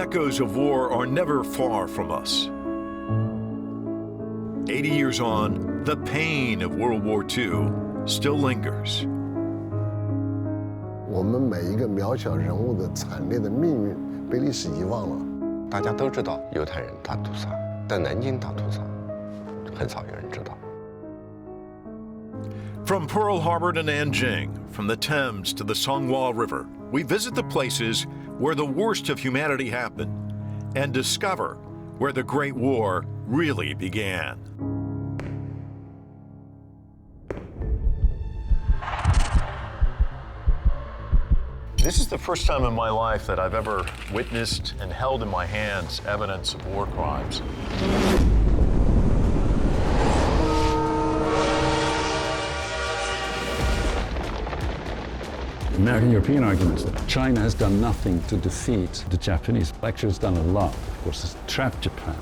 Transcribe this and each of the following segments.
echoes of war are never far from us. 80 years on, the pain of World War II still lingers. 我们每一个渺小人物的惨烈的命运被历史遗忘了。大家都知道犹太人大屠杀，但南京大屠杀很少有人知道。 From Pearl Harbor to Nanjing, from the Thames to the Songhua River, we visit the places where the worst of humanity happened and discover where the Great War really began. This is the first time in my life that I've ever witnessed and held in my hands evidence of war crimes. American-European arguments that China has done nothing to defeat the Japanese. Actually, it's done a lot. Of course, it's trapped Japan.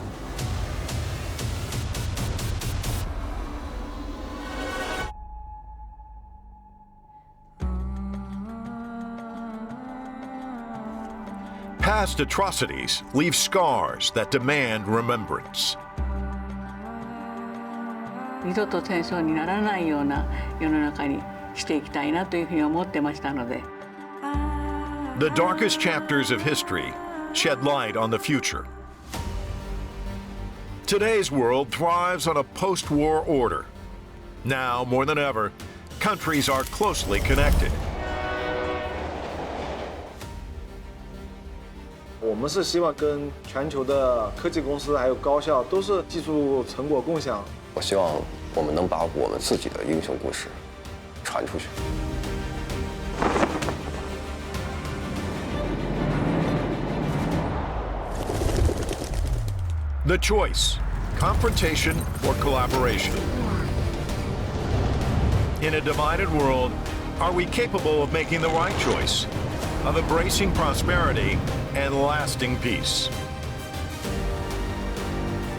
Past atrocities leave scars that demand remembrance. 二度と戦争にならないような世の中にしていきたいなというふうに思ってましたので。The darkest chapters of history shed light on the future. Today's world thrives on a post-war order. Now, more than ever, countries are closely connected. 我们是希望跟全球的科技公司还有高校都是技术成果共享。我希望我们能把我们自己的英雄故事传出去。 The choice, confrontation or collaboration. In a divided world, are we capable of making the right choice, of embracing prosperity and lasting peace?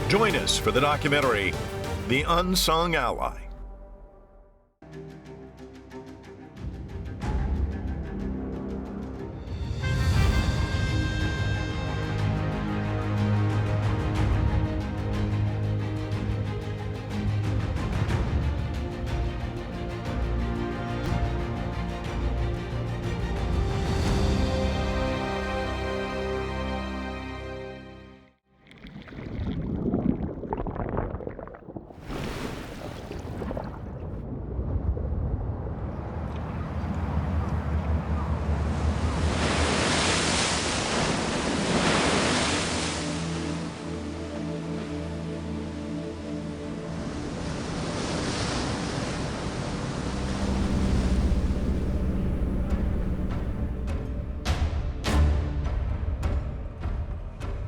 Join us for the documentary, The Unsung Ally.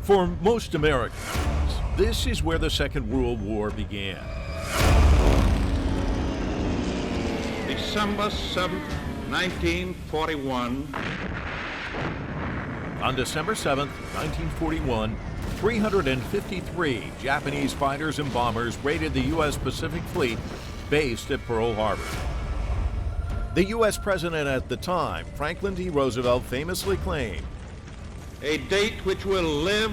For most Americans, this is where the Second World War began. December 7th, 1941. On December 7th, 1941, 353 Japanese fighters and bombers raided the U.S. Pacific Fleet based at Pearl Harbor. The U.S. president at the time, Franklin D. Roosevelt, famously claimed, A date which will live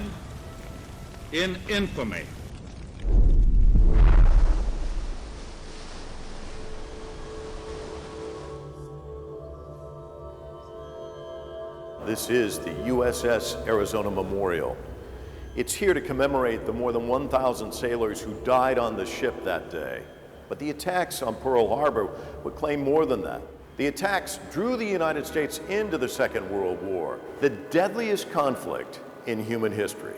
in infamy. This is the USS Arizona Memorial. It's here to commemorate the more than 1,000 sailors who died on the ship that day. But the attacks on Pearl Harbor would claim more than that. The attacks drew the United States into the Second World War, the deadliest conflict in human history.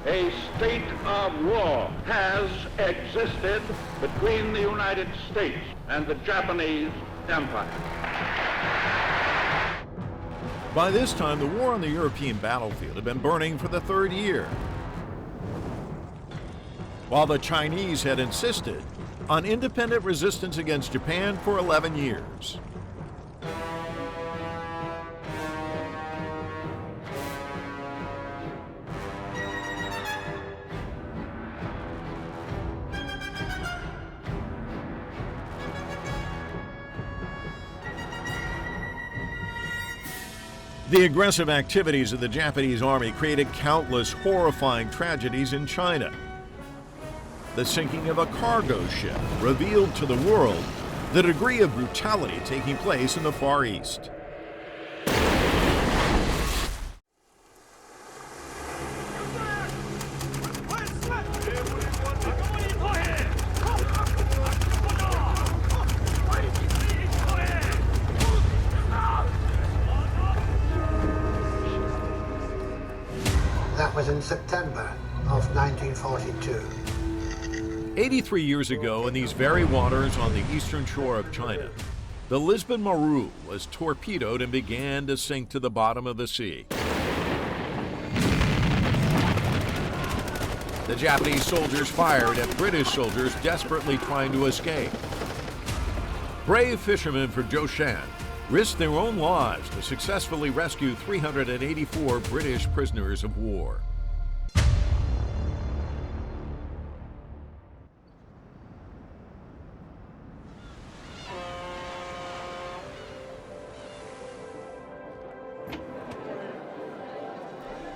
A state of war has existed between the United States and the Japanese Empire. By this time, the war on the European battlefield had been burning for the third year. While the Chinese had insisted on independent resistance against Japan for 11 years. The aggressive activities of the Japanese army created countless horrifying tragedies in China. The sinking of a cargo ship revealed to the world the degree of brutality taking place in the Far East. That was in September of 1942. 83 years ago, in these very waters on the eastern shore of China, the Lisbon Maru was torpedoed and began to sink to the bottom of the sea. The Japanese soldiers fired at British soldiers desperately trying to escape. Brave fishermen from Zhoushan risked their own lives to successfully rescue 384 British prisoners of war.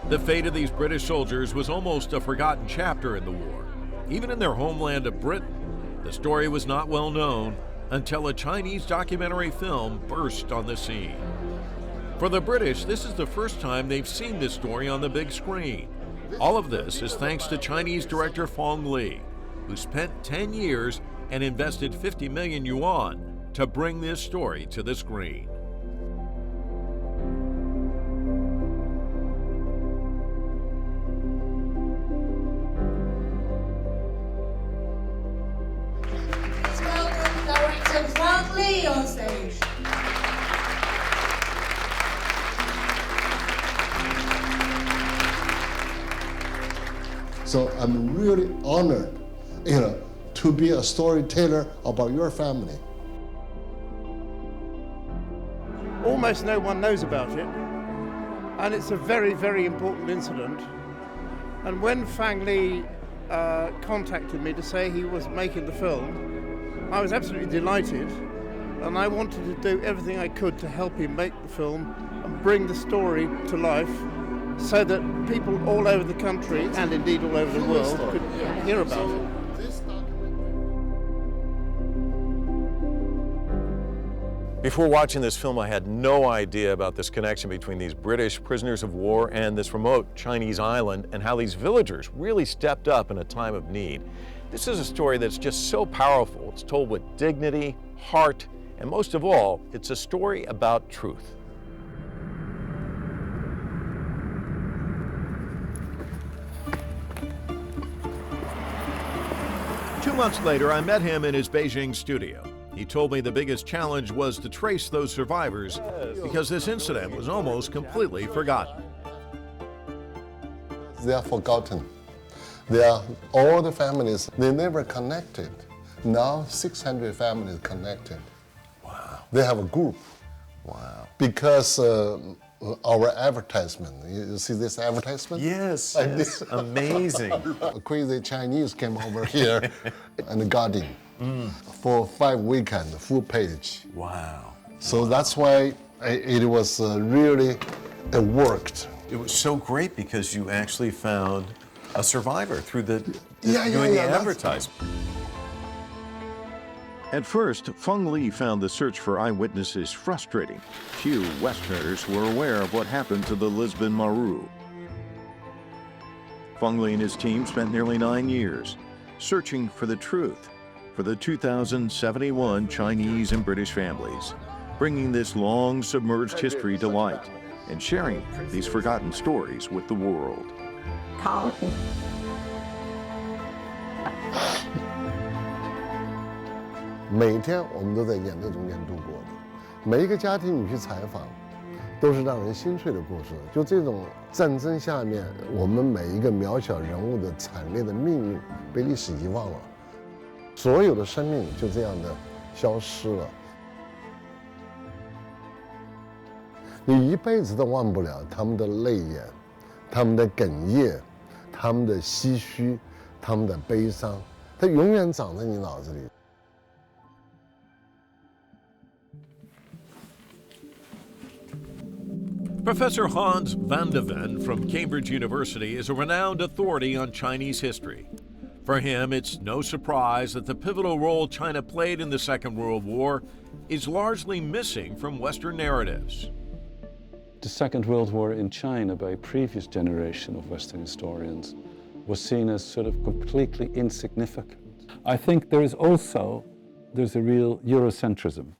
The fate of these British soldiers was almost a forgotten chapter in the war. Even in their homeland of Britain, the story was not well known until a Chinese documentary film burst on the scene. For the British, this is the first time they've seen this story on the big screen. All of this is thanks to Chinese director Fong Li, who spent 10 years and invested 50 million yuan to bring this story to the screen. On stage. So I'm really honored, to be a storyteller about your family. Almost no one knows about it, and it's a very, very important incident. And when Fang Li contacted me to say he was making the film, I was absolutely delighted. And I wanted to do everything I could to help him make the film and bring the story to life so that people all over the country, and indeed all over the world, could hear about it. Before watching this film, I had no idea about this connection between these British prisoners of war and this remote Chinese island, and how these villagers really stepped up in a time of need. This is a story that's just so powerful. It's told with dignity, heart, and most of all, it's a story about truth. Two months later, I met him in his Beijing studio. He told me the biggest challenge was to trace those survivors because this incident was almost completely forgotten. They are forgotten. They are all the families, they never connected. Now 600 families connected. Wow. They have a group. Wow. Because our advertisement, you see this advertisement? Yes, yes. Amazing. Crazy Chinese came over here and got in for 5 weekends, full page. Wow. So that's why it was really, it worked. It was so great because you actually found a survivor through the advertisement. At first, Feng Li found the search for eyewitnesses frustrating. Few Westerners were aware of what happened to the Lisbon Maru. Feng Li and his team spent nearly 9 years searching for the truth for the 2,071 Chinese and British families, bringing this long submerged history to light and sharing these forgotten stories with the world. 每天我们都在眼泪中间度过的，每一个家庭你去采访，都是让人心碎的故事。就这种战争下面，我们每一个渺小人物的惨烈的命运被历史遗忘了，所有的生命就这样的消失了。你一辈子都忘不了他们的泪眼，他们的哽咽，他们的唏嘘，他们的悲伤，它永远长在你脑子里。Professor Hans van de Ven from Cambridge University is a renowned authority on Chinese history. For him, it's no surprise that the pivotal role China played in the Second World War is largely missing from Western narratives. The Second World War in China by a previous generation of Western historians was seen as sort of completely insignificant. I think there's a real Eurocentrism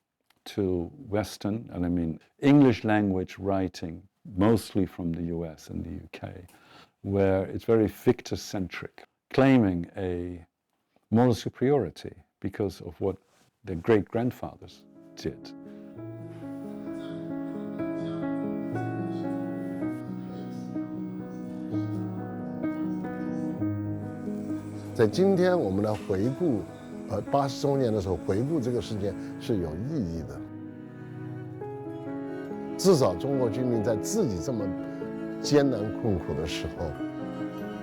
to Western, and I mean English language writing, mostly from the US and the UK, where it's very victor-centric, claiming a moral superiority because of what their great-grandfathers did. 在今天我们来回顾，80周年的时候回顾这个事件是有意义的。至少中国军民在自己这么艰难困苦的时候，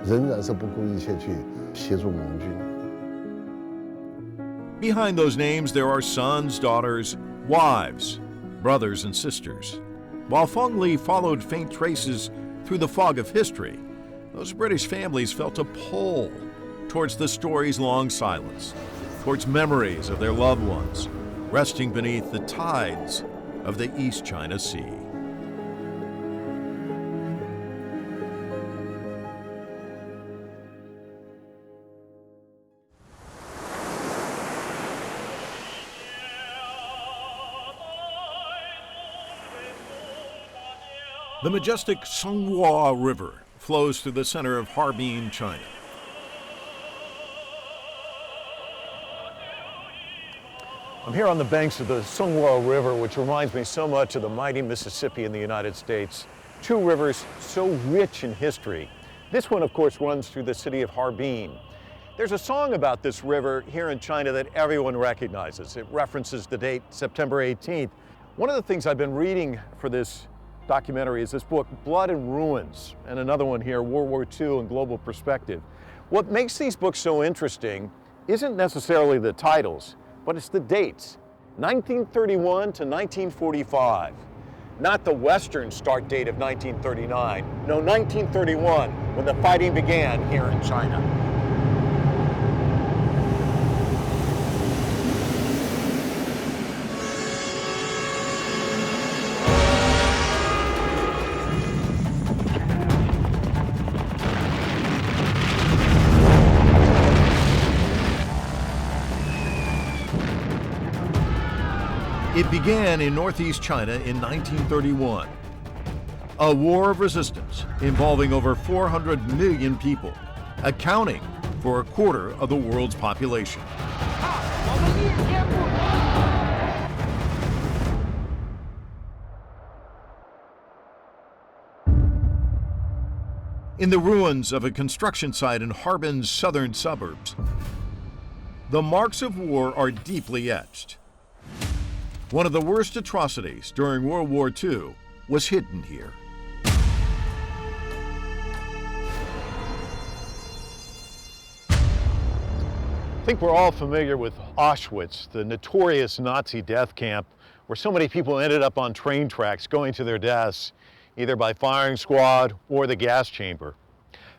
仍然是不顾一切去协助盟军。Behind those names, there are sons, daughters, wives, brothers, and sisters. While Feng Li followed faint traces through the fog of history, those British families felt a pull towards the story's long silence, towards memories of their loved ones, resting beneath the tides of the East China Sea. The majestic Songhua River flows through the center of Harbin, China. I'm here on the banks of the Songhua River, which reminds me so much of the mighty Mississippi in the United States. Two rivers so rich in history. This one, of course, runs through the city of Harbin. There's a song about this river here in China that everyone recognizes. It references the date September 18th. One of the things I've been reading for this documentary is this book, Blood and Ruins, and another one here, World War II and Global Perspective. What makes these books so interesting isn't necessarily the titles, but it's the dates, 1931 to 1945. Not the Western start date of 1939, no, 1931, when the fighting began here in China. It began in northeast China in 1931. A war of resistance involving over 400 million people, accounting for a quarter of the world's population. In the ruins of a construction site in Harbin's southern suburbs, the marks of war are deeply etched. One of the worst atrocities during World War II was hidden here. I think we're all familiar with Auschwitz, the notorious Nazi death camp where so many people ended up on train tracks going to their deaths, either by firing squad or the gas chamber.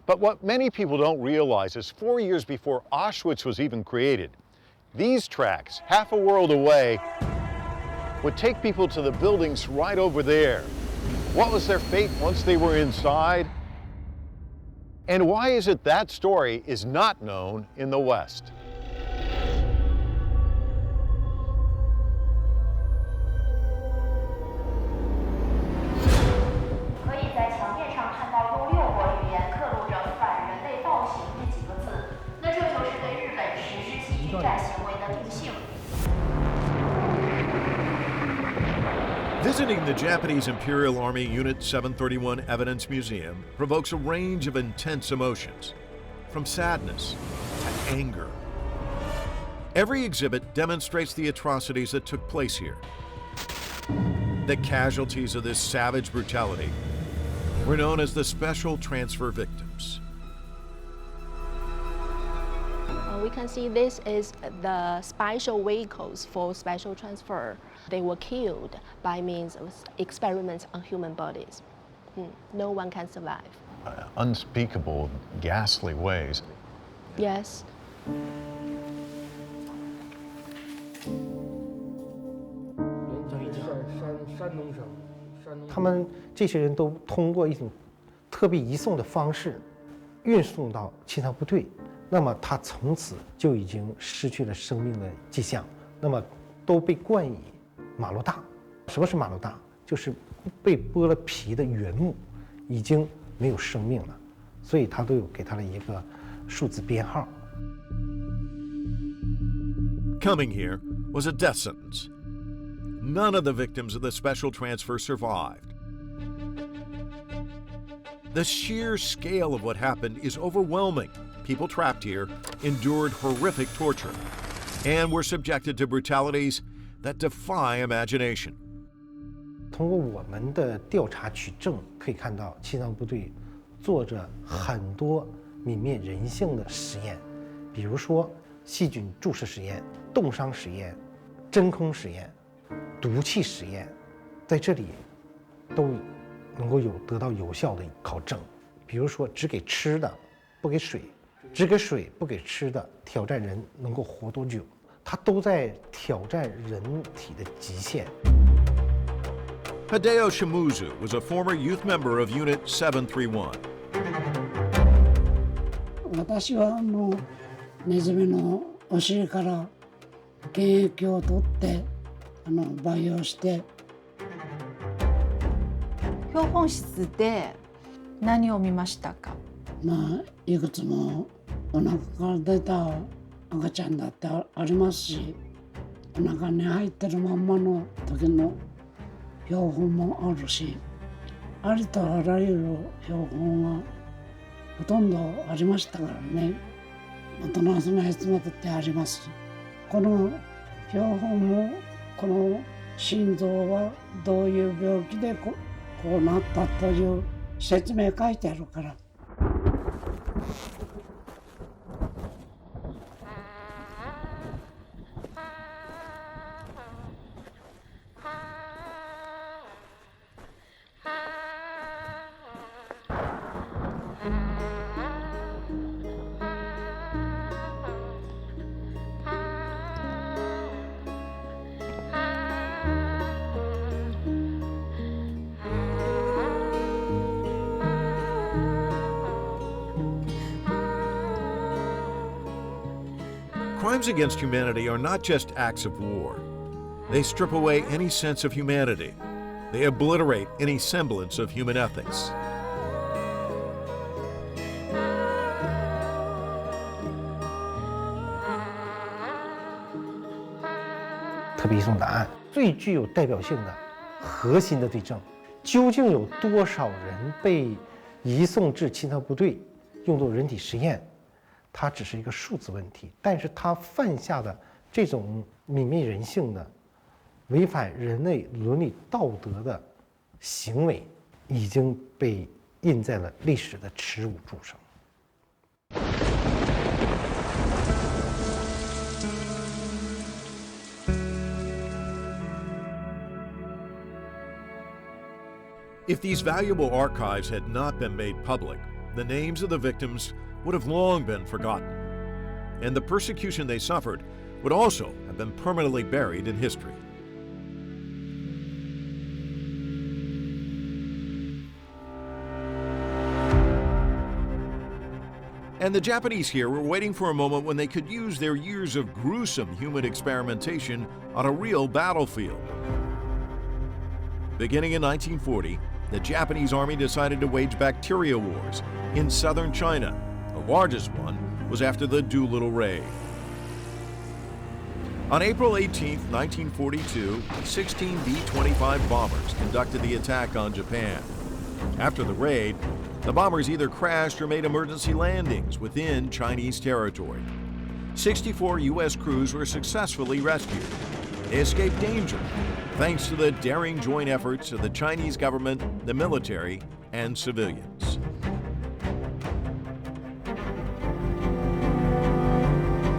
But what many people don't realize is 4 years before Auschwitz was even created, these tracks, half a world away, would take people to the buildings right over there. What was their fate once they were inside? And why is it that story is not known in the West? Visiting the Japanese Imperial Army Unit 731 Evidence Museum provokes a range of intense emotions, from sadness to anger. Every exhibit demonstrates the atrocities that took place here. The casualties of this savage brutality were known as the Special Transfer Victims. We can see this is the special vehicles for special transfer. They were killed by means of experiments on human bodies. No one can survive. Unspeakable, ghastly ways. Yes. 他们这些人都通过一种特别移送的方式运送到清朝部队，那么他从此就已经失去了生命的迹象，那么都被冠以马路大。什么是马路大？就是被剥了皮的原木，已经没有生命了，所以他都有给他了一个数字编号。 Coming here was a death sentence. None of the victims of the special transfer survived. The sheer scale of what happened is overwhelming. People trapped here endured horrific torture and were subjected to brutalities that defy imagination. 通过我们的调查取证，可以看到清朝部队做着很多泯灭人性的实验，比如说细菌注射实验、冻伤实验、真空实验、毒气实验，在这里都能够得到有效的考证。比如说，只给吃的，不给水；只给水不给吃的，挑战人能够活多久，它都在挑战人体的极限。 Hideo Shimuzu was a former youth member of Unit 731. 私はネズミのお尻から原液を取って培養して。標本室で何を見ましたか？いくつもお腹から出た赤ちゃんだってありますし、お腹に入ってるまんまの時の標本もあるし、ありとあらゆる標本がほとんどありましたからね。大人そのやつまでってあります。この標本もこの心臓はどういう病気でこうなったという説明書いてあるから。 Crimes against humanity are not just acts of war. They strip away any sense of humanity. They obliterate any semblance of human ethics. 特别移送档案最具有代表性的、核心的罪证，究竟有多少人被移送至清朝部队，用作人体实验？ 它只是一个数字问题，但是它犯下的这种泯灭人性的、违反人类伦理道德的行为，已经被印在了历史的耻辱柱上。 If these valuable archives had not been made public, the names of the victims would have long been forgotten, and the persecution they suffered would also have been permanently buried in history. And the Japanese here were waiting for a moment when they could use their years of gruesome human experimentation on a real battlefield. Beginning in 1940, the Japanese army decided to wage bacteria wars in southern China. The largest one was after the Doolittle Raid. On April 18, 1942, 16 B-25 bombers conducted the attack on Japan. After the raid, the bombers either crashed or made emergency landings within Chinese territory. 64 U.S. crews were successfully rescued. They escaped danger thanks to the daring joint efforts of the Chinese government, the military, and civilians.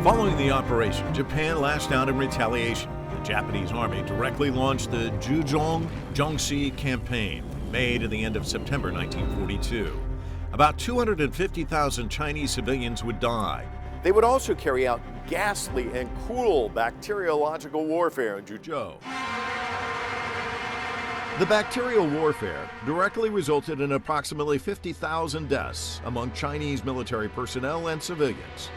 Following the operation, Japan lashed out in retaliation. The Japanese army directly launched the Juzhong Jiangxi campaign, May to the end of September 1942. About 250,000 Chinese civilians would die. They would also carry out ghastly and cruel bacteriological warfare in Zhuzhou. The bacterial warfare directly resulted in approximately 50,000 deaths among Chinese military personnel and civilians.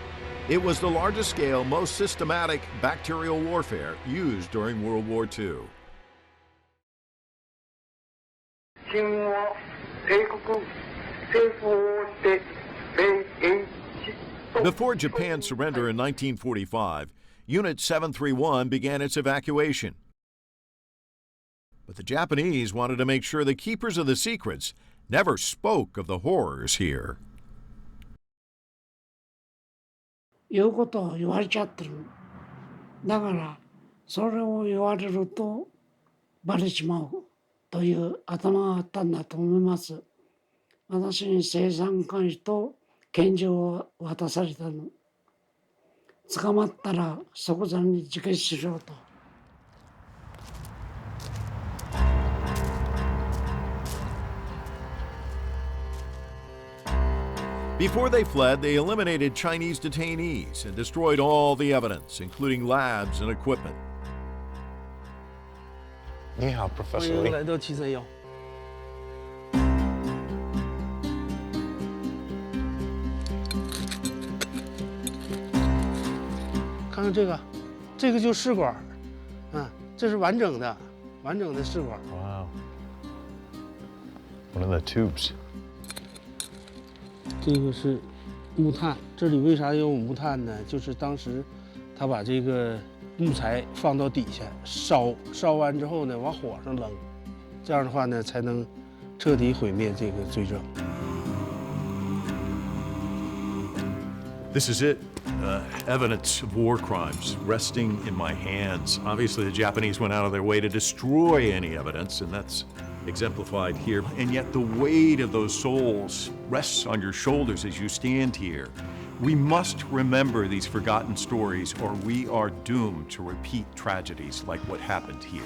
It was the largest scale, most systematic bacterial warfare used during World War II. Before Japan's surrender in 1945, Unit 731 began its evacuation. But the Japanese wanted to make sure the keepers of the secrets never spoke of the horrors here. 言うことを言われちゃってる。だからそれを言われるとバレちまうという頭があったんだと思います。私に青酸監視と拳銃を渡されたの。捕まったら即座に自決しろと。Before they fled, they eliminated Chinese detainees and destroyed all the evidence, including labs and equipment. 你好 ，Professor 欢迎来到731。看看这个，这个就试管，这是完整的试管。Wow. One of the tubes. 这个是木炭，这里为啥有木炭呢？就是当时他把这个木材放到底下烧完之后呢，往火上扔，这样的话呢，才能彻底毁灭这个罪证。This is it. Evidence of war crimes resting in my hands. Obviously, the Japanese went out of their way to destroy any evidence, and that's exemplified here. And yet the weight of those souls rests on your shoulders as you stand here. We must remember these forgotten stories, or we are doomed to repeat tragedies like what happened here.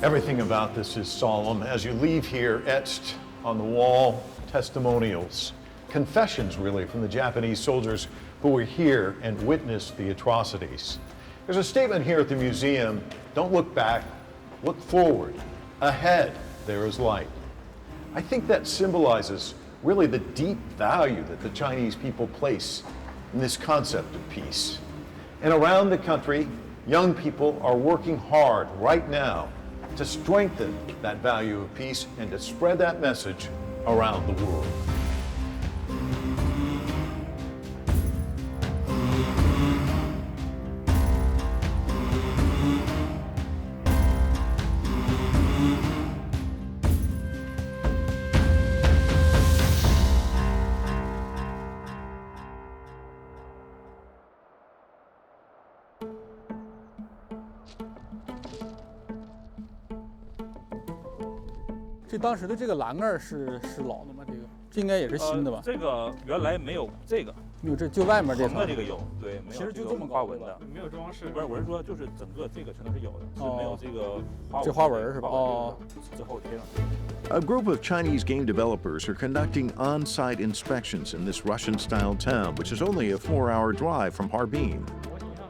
Everything about this is solemn. As you leave here, etched on the wall, testimonials, confessions really from the Japanese soldiers who were here and witnessed the atrocities. There's a statement here at the museum, don't look back, look forward. Ahead, there is light. I think that symbolizes really the deep value that the Chinese people place in this concept of peace. And around the country, young people are working hard right now to strengthen that value of peace and to spread that message around the world.这当时的这个栏杆是老的吗？这应该也是新的吧？这个原来没有这个，没有就外面这层。这个有，对，没有。其实就这么花纹的，没有装饰。不是，我是说，就是整个这个全都是有的，是没有这个花纹。这花纹是吧？哦，之后贴上去。 A group of Chinese game developers are conducting on-site inspections in this Russian-style town, which is only a 4-hour drive from Harbin.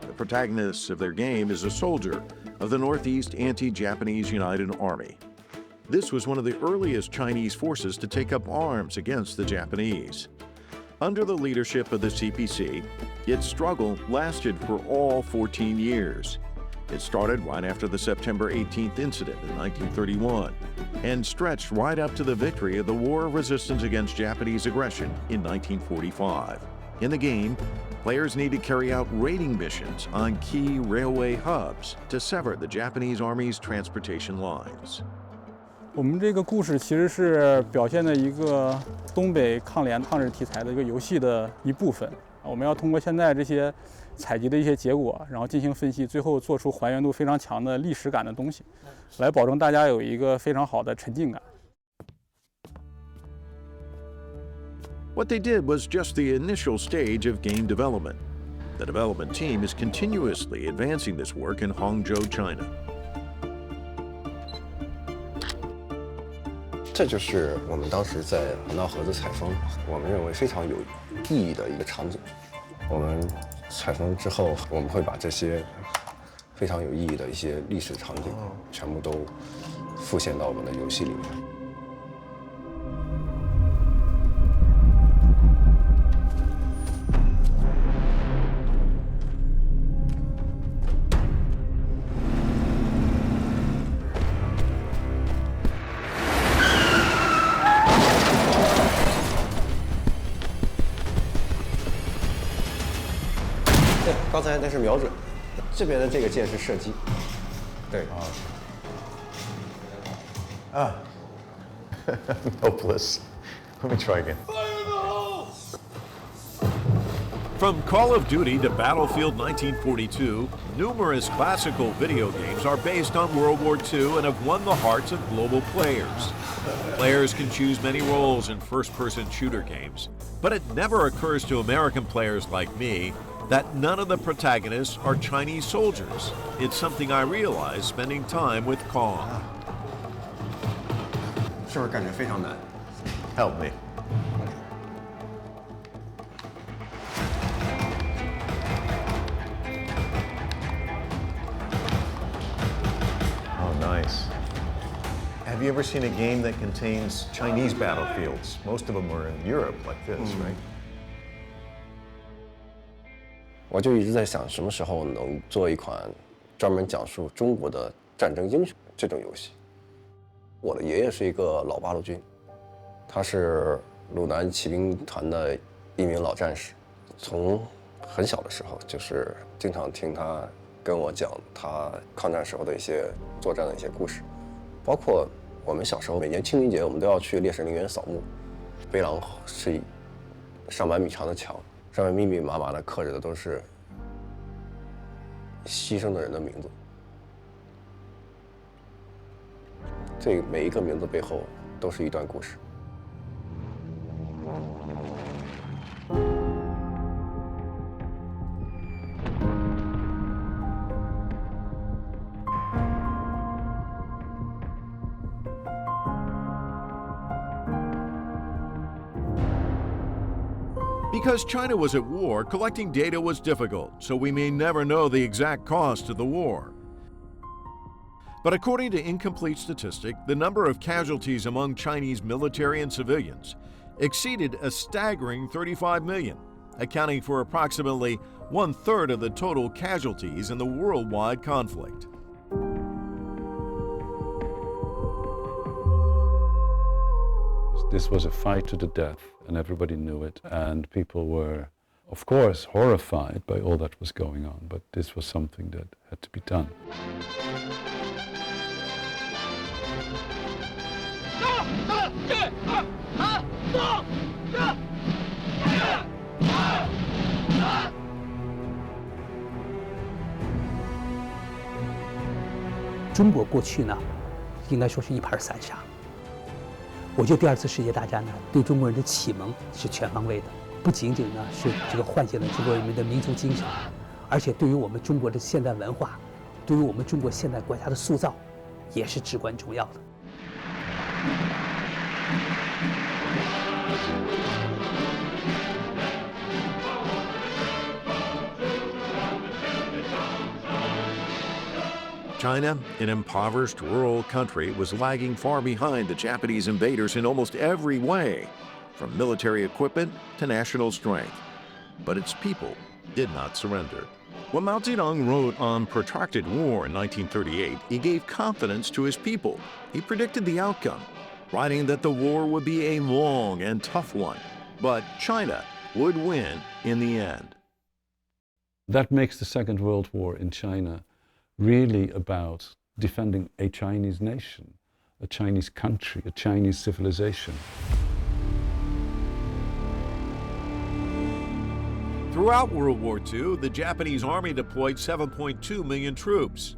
The protagonist of their game is a soldier of the Northeast Anti-Japanese United Army. This was one of the earliest Chinese forces to take up arms against the Japanese. Under the leadership of the CPC, its struggle lasted for all 14 years. It started right after the September 18th incident in 1931 and stretched right up to the victory of the War of Resistance against Japanese aggression in 1945. In the game, players need to carry out raiding missions on key railway hubs to sever the Japanese Army's transportation lines. 我们这个故事其实是表现的一个东北抗联抗日题材的一个游戏的一部分。我们要通过现在这些采集的一些结果，然后进行分析，最后做出还原度非常强的历史感的东西，来保证大家有一个非常好的沉浸感。What they did was just the initial stage of game development. The development team is continuously advancing this work in Hangzhou, China. 这就是我们当时在黄道河子采风，我们认为非常有意义的一个场景。我们采风之后，我们会把这些非常有意义的一些历史场景全部都复现到我们的游戏里面。刚才那是瞄准，这边的这个箭是射击。对啊。Hopeless. Let me try again. From Call of Duty to Battlefield 1942, numerous classical video games are based on World War II and have won the hearts of global players. Players can choose many roles in first-person shooter games, but it never occurs to American players like me that none of the protagonists are Chinese soldiers. It's something I realized spending time with Kong. 是不是感觉非常难？ Help me. Oh, nice. Have you ever seen a game that contains Chinese battlefields? Most of them are in Europe like this, right? 我就一直在想，什么时候能做一款专门讲述中国的战争英雄这种游戏。我的爷爷是一个老八路军，他是鲁南骑兵团的一名老战士。从很小的时候，就是经常听他跟我讲他抗战时候的一些作战的一些故事，包括我们小时候每年清明节我们都要去烈士陵园扫墓，碑廊是上百米长的墙。上面密密麻麻的刻着的都是牺牲的人的名字，这每一个名字背后都是一段故事。Because China was at war, collecting data was difficult, so we may never know the exact cost of the war. But according to incomplete statistics, the number of casualties among Chinese military and civilians exceeded a staggering 35 million, accounting for approximately 1/3 of the total casualties in the worldwide conflict. This was a fight to the death, and everybody knew it, and people were, of course, horrified by all that was going on, but this was something that had to be done. China 过去呢，应该说是一盘散沙。我觉得第二次世界大战呢，对中国人的启蒙是全方位的，不仅仅呢是这个唤醒了中国人民的民族精神，而且对于我们中国的现代文化，对于我们中国现代国家的塑造，也是至关重要的。China, an impoverished rural country, was lagging far behind the Japanese invaders in almost every way, from military equipment to national strength. But its people did not surrender. When Mao Zedong wrote on protracted war in 1938, he gave confidence to his people. He predicted the outcome, writing that the war would be a long and tough one, but China would win in the end. That makes the Second World War in China really about defending a Chinese nation, a Chinese country, a Chinese civilization. Throughout World War II, the Japanese army deployed 7.2 million troops.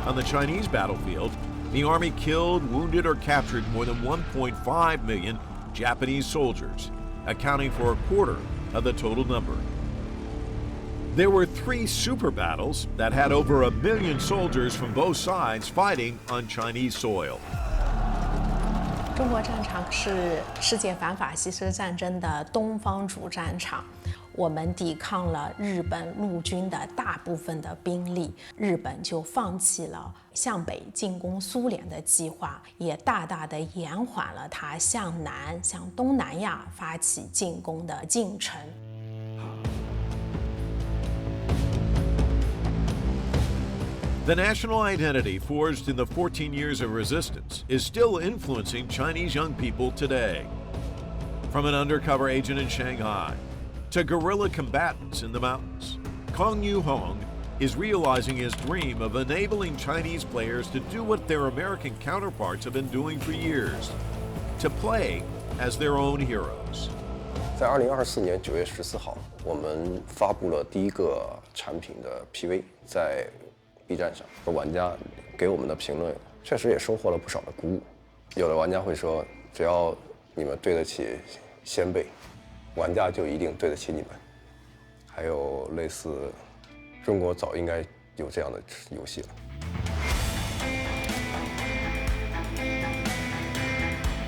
On the Chinese battlefield, the army killed, wounded, or captured more than 1.5 million Japanese soldiers, accounting for a quarter of the total number. There were 3 super battles that had over 1 million soldiers from both sides fighting on Chinese soil. 中国战场是世界反法西斯战争的东方主战场，我们抵抗了日本陆军的大部分的兵力，日本就放弃了向北进攻苏联的计划，也大大的延缓了它向南、向东南亚发起进攻的进程。 The national identity forged in the 14 years of resistance is still influencing Chinese young people today. From an undercover agent in Shanghai to guerrilla combatants in the mountains, Kong Yu Hong is realizing his dream of enabling Chinese players to do what their American counterparts have been doing for years, to play as their own heroes. 在2024年9月14号，我们发布了第一个产品的 PV， 在 B 站上，玩家给我们的评论确实也收获了不少的鼓舞。有的玩家会说，只要你们对得起先辈，玩家就一定对得起你们。还有类似，中国早应该有这样的游戏了。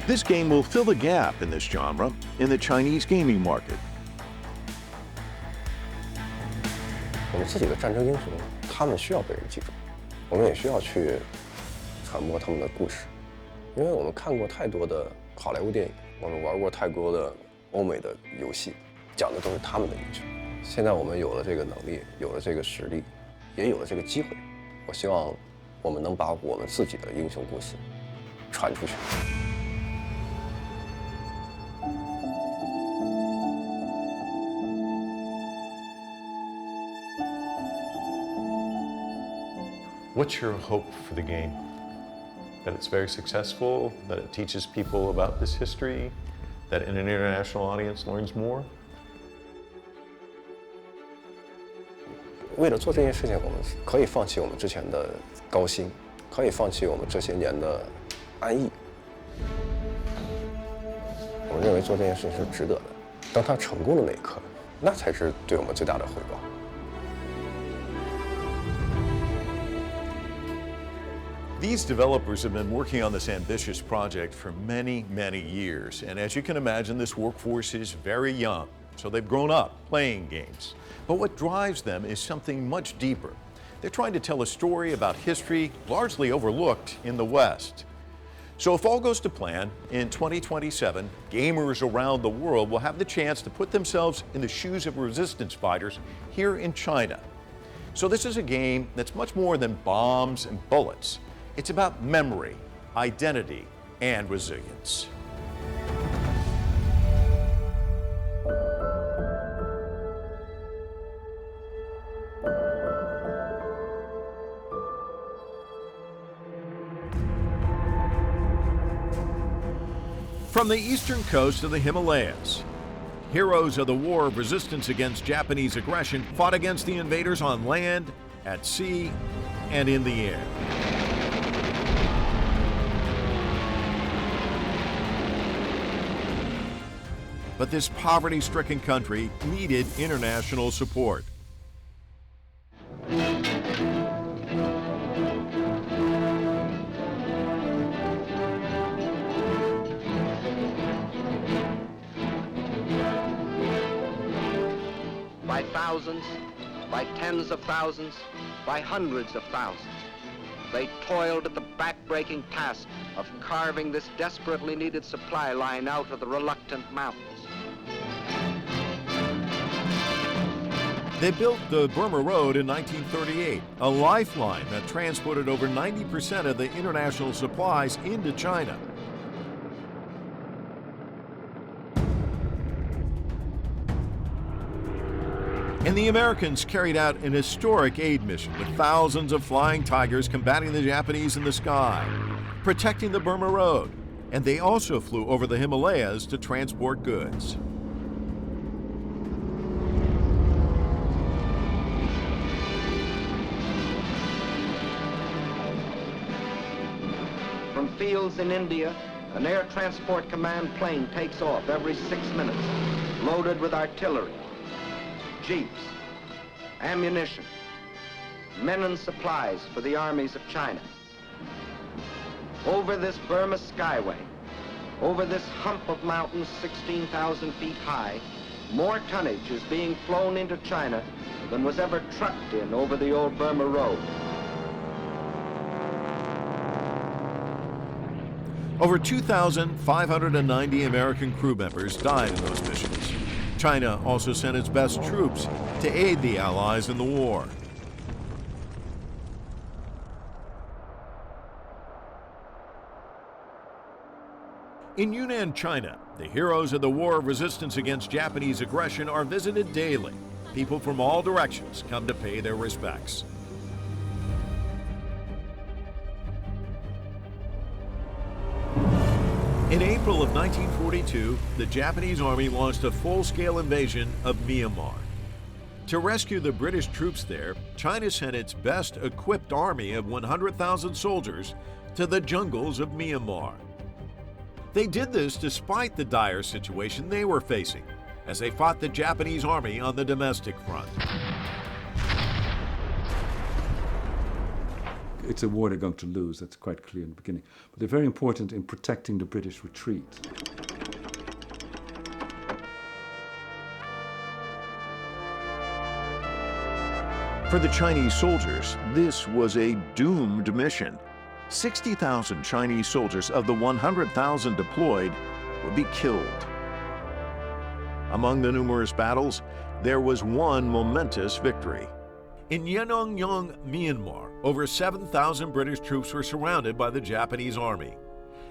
This game will fill the gap in this genre in the Chinese gaming market. 我们自己的战争英雄，他们需要被人记住，我们也需要去传播他们的故事，因为我们看过太多的好莱坞电影，我们玩过太多的欧美的游戏，讲的都是他们的英雄。现在我们有了这个能力，有了这个实力，也有了这个机会，我希望我们能把我们自己的英雄故事传出去。 What's your hope for the game? That it's very successful, that it teaches people about this history, that an international audience learns more? 为了做这件事情，我们可以放弃我们之前的高薪，可以放弃我们这些年的安逸。我们认为做这件事情是值得的。当它成功的那一刻，那才是对我们最大的回报。 These developers have been working on this ambitious project for many, many years. And as you can imagine, this workforce is very young. So they've grown up playing games. But what drives them is something much deeper. They're trying to tell a story about history largely overlooked in the West. So if all goes to plan, in 2027, gamers around the world will have the chance to put themselves in the shoes of resistance fighters here in China. So this is a game that's much more than bombs and bullets. It's about memory, identity, and resilience. From the eastern coast of the Himalayas, heroes of the War of Resistance against Japanese aggression fought against the invaders on land, at sea, and in the air. But this poverty-stricken country needed international support. By thousands, by tens of thousands, by hundreds of thousands, they toiled at the back-breaking task of carving this desperately needed supply line out of the reluctant mountains. They built the Burma Road in 1938, a lifeline that transported over 90% of the international supplies into China. And the Americans carried out an historic aid mission with thousands of flying tigers combating the Japanese in the sky, protecting the Burma Road, And they also flew over the Himalayas to transport goods. From fields in India, an air transport command plane takes off every 6 minutes, loaded with artillery, jeeps, ammunition, men and supplies for the armies of China. Over this Burma skyway, over this hump of mountains 16,000 feet high, more tonnage is being flown into China than was ever trucked in over the old Burma Road. Over 2,590 American crew members died in those missions. China also sent its best troops to aid the Allies in the war. In Yunnan, China, the heroes of the War of Resistance against Japanese aggression are visited daily. People from all directions come to pay their respects. In April of 1942, the Japanese Army launched a full-scale invasion of Myanmar. To rescue the British troops there, China sent its best-equipped army of 100,000 soldiers to the jungles of Myanmar. They did this despite the dire situation they were facing as they fought the Japanese army on the domestic front. It's a war they're going to lose, that's quite clear in the beginning. But they're very important in protecting the British retreat. For the Chinese soldiers, this was a doomed mission. 60,000 Chinese soldiers of the 100,000 deployed would be killed. Among the numerous battles, there was one momentous victory. In Yenongyong, Myanmar, over 7,000 British troops were surrounded by the Japanese army.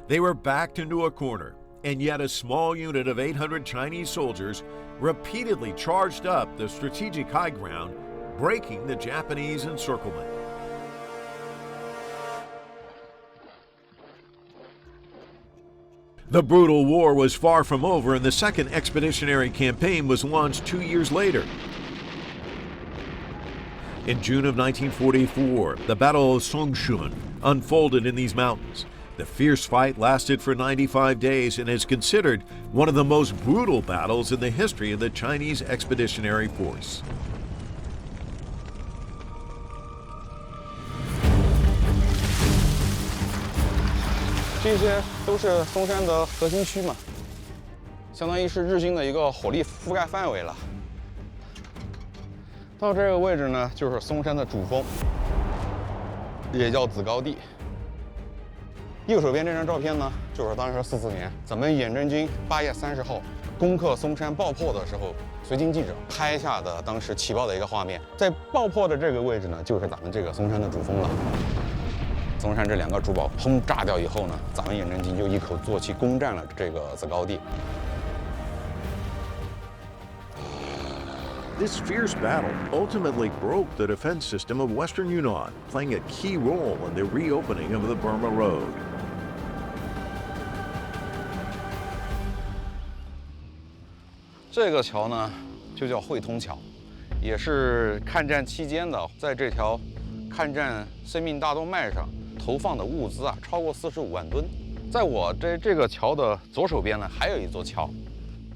They were backed into a corner, and yet a small unit of 800 Chinese soldiers repeatedly charged up the strategic high ground, breaking the Japanese encirclement. The brutal war was far from over, and the second expeditionary campaign was launched 2 years later. In June of 1944, the Battle of Songshun unfolded in these mountains. The fierce fight lasted for 95 days and is considered one of the most brutal battles in the history of the Chinese Expeditionary Force.这些都是松山的核心区嘛，相当于是日军的一个火力覆盖范围了。到这个位置呢，就是松山的主峰，也叫子高地。右手边这张照片呢，就是当时44年咱们远征军8月30号攻克松山爆破的时候，随军记者拍下的当时起爆的一个画面。在爆破的这个位置呢，就是咱们这个松山的主峰了。松山这2个主堡轰炸掉以后呢，咱们远征军就一口作气攻占了这个子高地。 This fierce battle ultimately broke the defense system of Western Yunnan, playing a key role in the reopening of the Burma Road. 这个桥呢，就叫汇通桥，也是抗战期间的，在这条抗战生命大动脉上投放的物资啊，超过45万吨。在我这个桥的左手边呢，还有一座桥，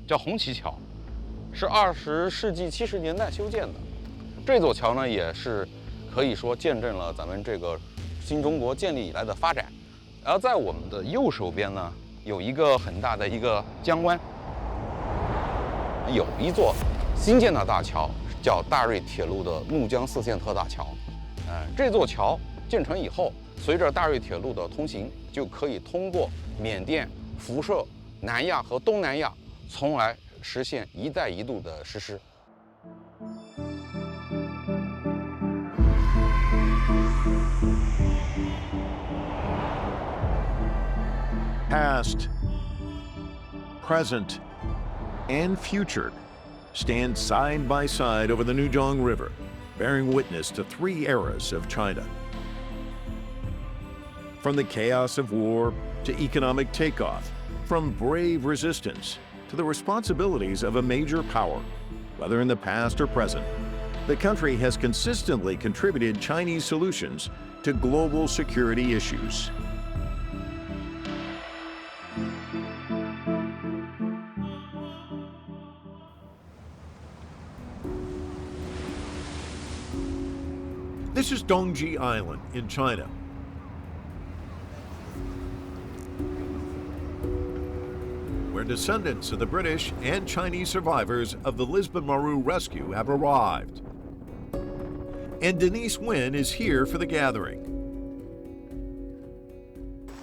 叫红旗桥。 是20世纪70年代修建的，这座桥呢也是可以说见证了咱们这个新中国建立以来的发展。而在我们的右手边呢，有一个很大的一个江湾，有一座新建的大桥，叫大瑞铁路的怒江4线特大桥。这座桥建成以后，随着大瑞铁路的通行，就可以通过缅甸、辐射、南亚和东南亚，从而 实现一带一路的实施。 Past, present, and future stand side by side over the Nujong River, bearing witness to 3 eras of China. From the chaos of war to economic takeoff, from brave resistance to the responsibilities of a major power, whether in the past or present. The country has consistently contributed Chinese solutions to global security issues. This is Dongji Island in China. Where descendants of the British and Chinese survivors of the Lisbon Maru rescue have arrived. And Denise Nguyen is here for the gathering.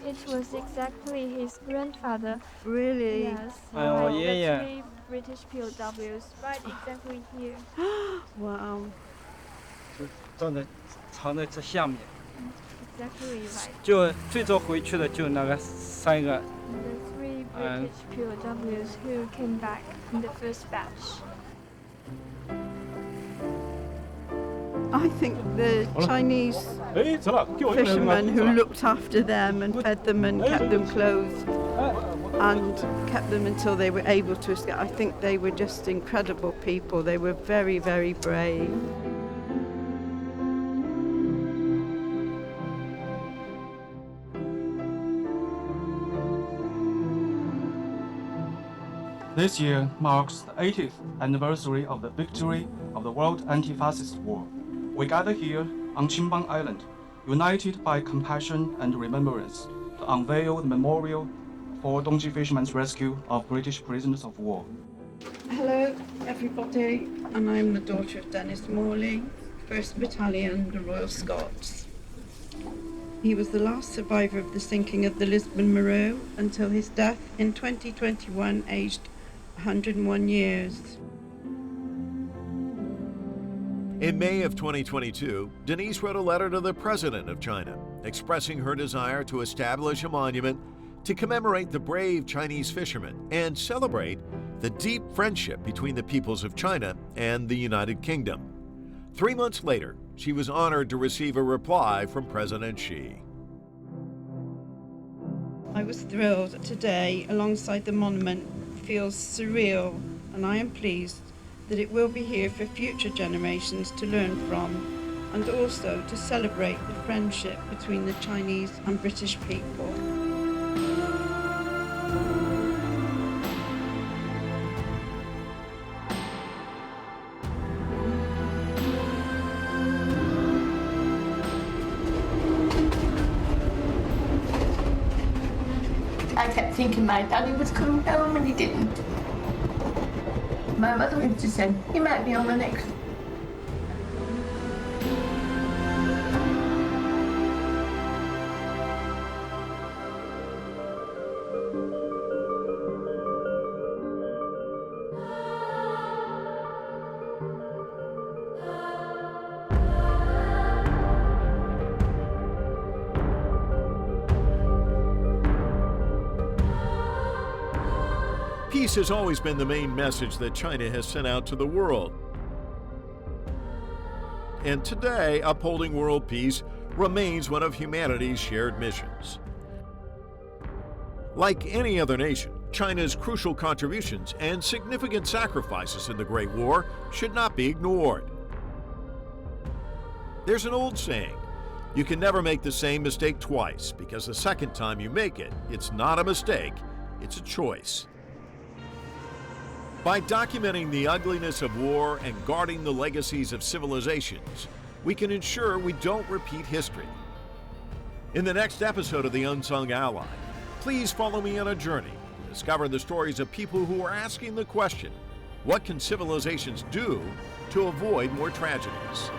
It was exactly his grandfather. Really? Yes. Oh, The yeah. 3 British POWs right exactly here. Wow. 藏在这下面。 Exactly right. 就最早回去的就那个3个。 The 3 British POWs who came back in the first batch. I think the Chinese fishermen who looked after them and fed them and kept them clothed and kept them until they were able to escape, I think they were just incredible people. They were very, very brave. This year marks the 80th anniversary of the victory of the World Anti-Fascist War. We gather here on Qimbang Island, united by compassion and remembrance, to unveil the memorial for Dongji Fishermen's rescue of British prisoners of war. Hello, everybody, and I'm the daughter of Dennis Morley, 1st Battalion, the Royal Scots. He was the last survivor of the sinking of the Lisbon Maru until his death in 2021, aged 101 years. In May of 2022, Denise wrote a letter to the President of China, expressing her desire to establish a monument to commemorate the brave Chinese fishermen and celebrate the deep friendship between the peoples of China and the United Kingdom. 3 months later, she was honored to receive a reply from President Xi. I was thrilled. Today, alongside the monument, feels surreal, and I am pleased that it will be here for future generations to learn from, and also to celebrate the friendship between the Chinese and British people. I kept thinking my daddy was coming home and he didn't. My mother used to say, he might be on the next. Peace has always been the main message that China has sent out to the world. And today, upholding world peace remains one of humanity's shared missions. Like any other nation, China's crucial contributions and significant sacrifices in the Great War should not be ignored. There's an old saying, you can never make the same mistake twice, because the second time you make it, it's not a mistake, it's a choice. By documenting the ugliness of war and guarding the legacies of civilizations, we can ensure we don't repeat history. In the next episode of The Unsung Ally, please follow me on a journey to discover the stories of people who are asking the question, what can civilizations do to avoid more tragedies?